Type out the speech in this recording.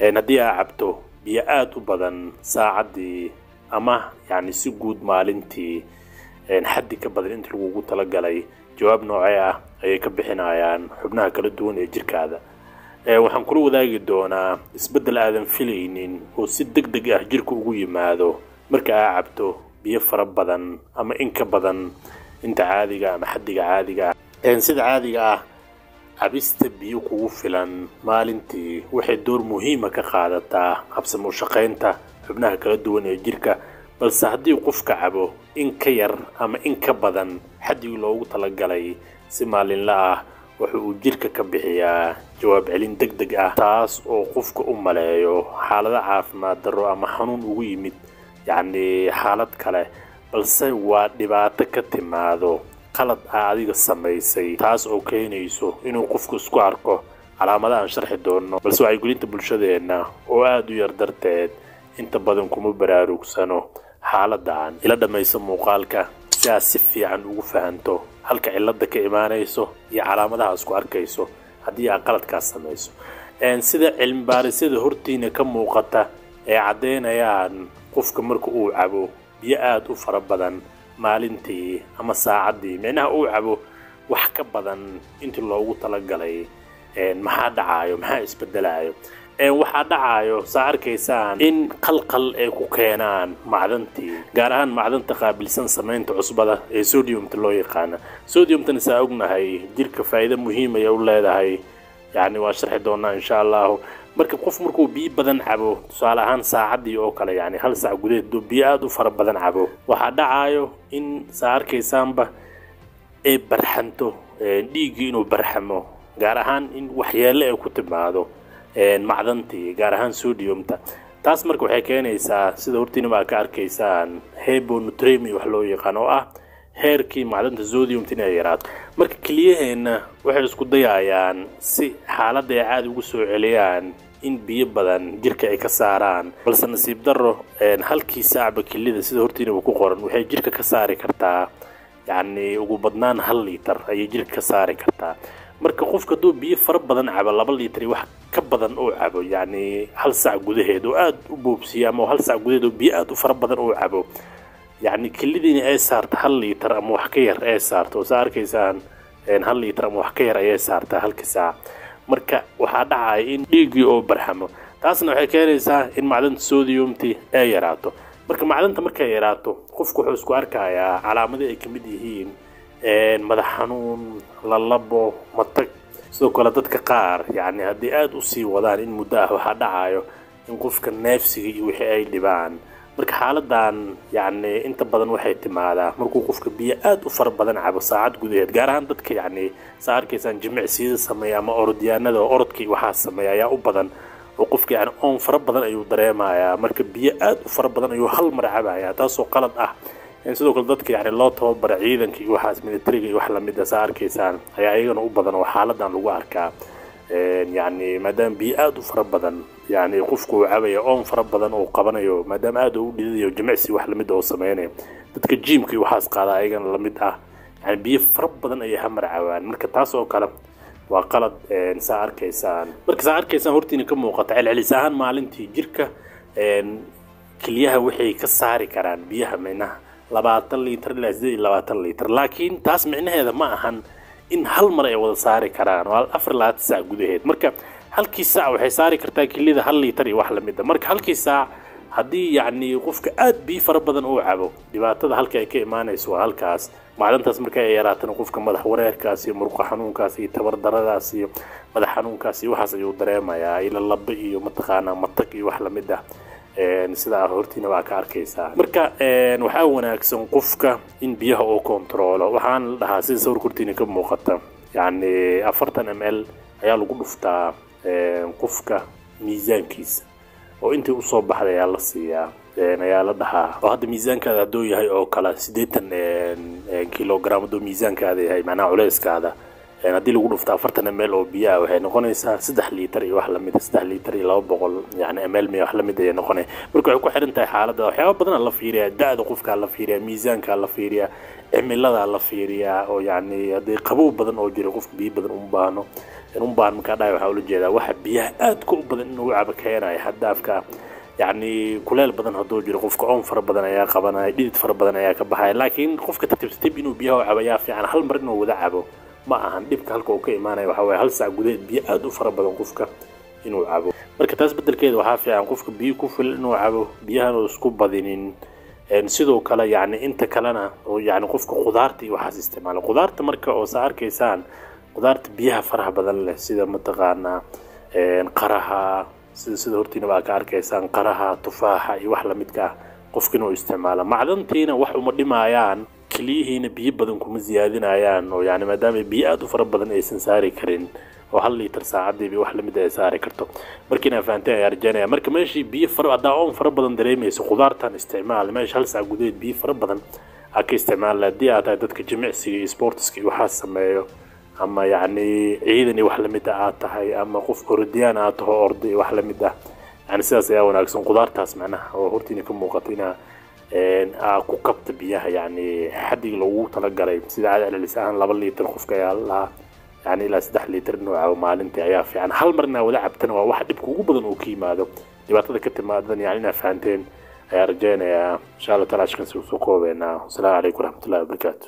haddii aad cabto biyo aad u badan saacadii ama yani si guud maalintii xaddi ka badan inta lagu talagalay jawaab noocee ah ayay ka bixinayaan xubnaha kala duwan ee jirkaada. waxaan kula wadaagi doonaa isbeddel aadan filaynin oo si degdeg ah jirka ugu yimaado marka aad cabto biyo fara badan ama in ka badan inta caadiga ama xaddiga caadiga ah. sida caadiga ah cabista biyo kugu filan maalintii waxay door muhiim ah ka qaadataa habsami u shaqaynta xubnaha kala duwan ee jirka, balse haddii qofka cabo in ka yar ama in ka badan xaddigii loogu talagalay si maalinle ah waxa uu jirka ka bixiyaa jawaab celin degdeg ah, taas oo qofka u maleeyo xaalado caafimaad darro ama xanuun ugu yimid yacni xaalad kale, balse waa dhibaato ka timaado qalad adiga samaysay, taas oo keenayso inuu qofku isku arko calaamadaha aan sharxi doono. balse wacyigelinta bulshadeena oo aad u yar darteed inta badan kuma baraarugsano xaaladan. ila dhamayso muuqaalka si aad si fiican ugu fahanto halka cilada ka imaanayso iyo calaamadaha isku arkayso haddii aad qaladkaas samayso. sida cilmi baarisyada hortiina ka muuqata ee caddeynayaan qofka marka uu cabo biyo aad u fara badan maalintii ama saacadii, micnaha uu cabo wax ka badan intii loogu talagalay, maxaa dhacayo, maxaa isbedelayo? waxaa dhacayo saa arkaysaan in qalqal ay ku keenaan macdantii, gaar ahaan macdanta qaabilsan samaynta cusbada ee sodiumta loo yaqaana. sodiumtana saa ognahay jirka faa'iido muhiim ay u leedahay, yani waa sharxi doonaa insha Allah. marka qof markuu biyo badan cabo tusaale ahaan saacadii oo kale, yani hal saac gudaheed biyo aad u fara badan cabo, waxaa dhacayo in saa arkaysaanba ay barxanto dhiigii inuu barxamo, gaar ahaan in waxyeello ay ku timaado macdantii gaar ahaan sodiumta. taas marka waxay keenaysaa sida hortiina baa ka arkaysaan hyponatremia wax loo yaqaan, oo ah heerkii macdanta sodiumta inay yaraato. marka keliyaheena waxay isku dayayaan si xaaladda ay caadi ugu soo celiyaan in biyo badan jirka ay ka saaraan, balse nasiib darro halkii saacba kelida sida hortiina ku qoran waxay jirka ka saari kartaa yani ugu badnaan 1 litir ayay jirka ka saari kartaa. marka qofka duu biyo fara badan cabo 2 litir wax ka badan oo cabo, yani hal saac gudaheed oo aad u boobsiya ama hal saac gudaheed oo biyo aad u fara badan oo cabo, يعني كليدين أي صارت هل لتر أم وحكير أي صارت وصار كيسان هل لتر أم وحكير أي صارت هل كساعة مركا وحدا عاين يجي أو برحمه. تاسنا حكيريسا إن معدن الصوديوم تي أي يراتو مركا معدن تمركا يراتو قفكو حسكو أركايا على مدى كمديهين مدحنون لللبو مطق سو كلا ددك قار، يعني هدي آد أسي ودان إن مداه وحدا عايو إن قفك النفسي وحي أي لبان. marka xaaladan yani inta badan waxay timaadaa markuu qofka biyo aad u fara badan cabo saacad gudaheed, gaar ahaan dadka yani saarkaysan jimicsiga sameeya ama orodyaanada orodkii waxa sameeya ayaa u badan oo qofka yani on fara badan ayuu dareemayaa marka biyo aad u fara badan ayuu hal mar cabaya, taasoo qalad ah. sidoo kale dadka yani loo tababar ciidanka iyo waxaas militariga iyo wax la mid ah saarkaysan ayaa iyagana u badan oo xaaladan lagu arkaa يعني مادام بيئات فربضن يعني قفكو عبايا أون فربضن أو قبنايو مادام آدو ديديو جمعسي وح لمده أو سميني dadka jiimka waxaas qaada ayagana la mid ah, yani biyo fara badan ay hamar caawaan. marka taas oo kale waa qalad saa arkaysaan. marka saa arkaysaan hortiina ka muuqata celcelis ahaan maalintii jirka kaliyaha waxay ka saari karaan biyaha micnaha 20 litir ilaa 20 litir, laakiin taas micnaheeda ma ahan in hal mar ay wada saari karaan waa 4 saac gudaheed. marka halkii saac waxay saari kartaa kelida 1 litir iyo wax la mid ah. marka halkii saac haddii yani qofka aad biyo fara badan uu cabo dhibaatada halka ay ka imaanayso waa halkaas. maalintaas marka ay yaraatana qofka madax wareerkaas iyo muruqa xanuunkaas iyo tabar daradaas iyo madax xanuunkaas iyo waxaas ayuu dareemayaa ila laba iyo mataqaana matag iyo wax la mid ah sida hortiina waa ka arkaysaa. marka waxaa wanaagsan qofka in biyaha uu kontrolo. waxaan la dhahaa sida sawir hortiina ka muuqata yani 40 ml ayaa lagu dhuftaa qofka miisaankiisa oo intii u soo baxday ayaa la siiyaa ayaa la dhahaa. oo hadda miisaankaada hadduu yahay oo kala 80 kilogram hadduu miisaankaada yahay macnaha culeyskaada haddii lagu dhuftaa 40 ml oo biyo ah waxay noqonaysaa 3 litir iyo wax la mid ah, 3 litir iyo 200 yani ml wax la mid ah noqonay. marka waxay ku xiran tahay xaaladda, waxyaabo badan la fiiriyaa, da'da qofka la fiiriyaa, miisaanka la fiiriyaa, cimilada la fiiriyaa, oo yani haddii qabow badan oo jiro qofka biyo badan u baahno inuu baan marka dhaay waxa ula jeedaa waxa biyaha aad ku badan inuu cabo keenay xadaafka يعني كلال بدن هدول جري قف كعون فر بدن أيها قبنا جديد فر بدن أيها كبحاي لكن قف كتبتب إنه بيها وعبيا في عن هل مرنه وذعبه ما عن دبك هالك أوكي ما أنا وحوي هل ساعة جديد بيها أدو فر بدن قفك إنه عبه مركز بدل كده وحافي عن قفك بيه كفل إنه عبه بيها وسكوب بدنين نسيدو كلا يعني أنت كلنا يعني قفك خضارتي وحاس استعمال خضارت مركز أو سعر كيسان خضارت بيها فرح بدن له سيدا متقانا قرها sida hortiina baa ka arkaysaan qaraha tufaaxa iyo wax la mid ah qofkina uu isticmaala macdantiina wax uma dhimayaan kaliyihiina biyo badan kuma ziyaadinayaan oo yani maadaama biyo aad u fara badan aysan saari karin oo 1 litir saacadii wax la mid ah ay saari karto markiina faantay ay arjanaya marka meeshii biyo fara badan dareemayso khudaartan isticmaal meesha hal saac gudaheed biyo fara badan ka isticmaal hadii aad dadka jimicsiga iyo sportska waxa sameeyo أما يعني عيدني وحلا مدة عاتها أما قف كرديان عاته أرضي وحلا مدة يعني سياسة يا وناكسون قدار تاس معناها وهرتيني كم موقتنا أكو كبت بيها يعني حد لو تلقى لي سيد على اللسان لبل ليتر خف كيا الله يعني لا سدح ليتر نوع أو مال أنت عياف يعني هل مرنا ولعبتنا واحد بكو بدن وكيما هذا يبقى تذكرت ما أذن يعني نفعنتين يا رجال يا إن شاء الله تعالى شكرا سوقوا بينا السلام عليكم ورحمة الله وبركاته.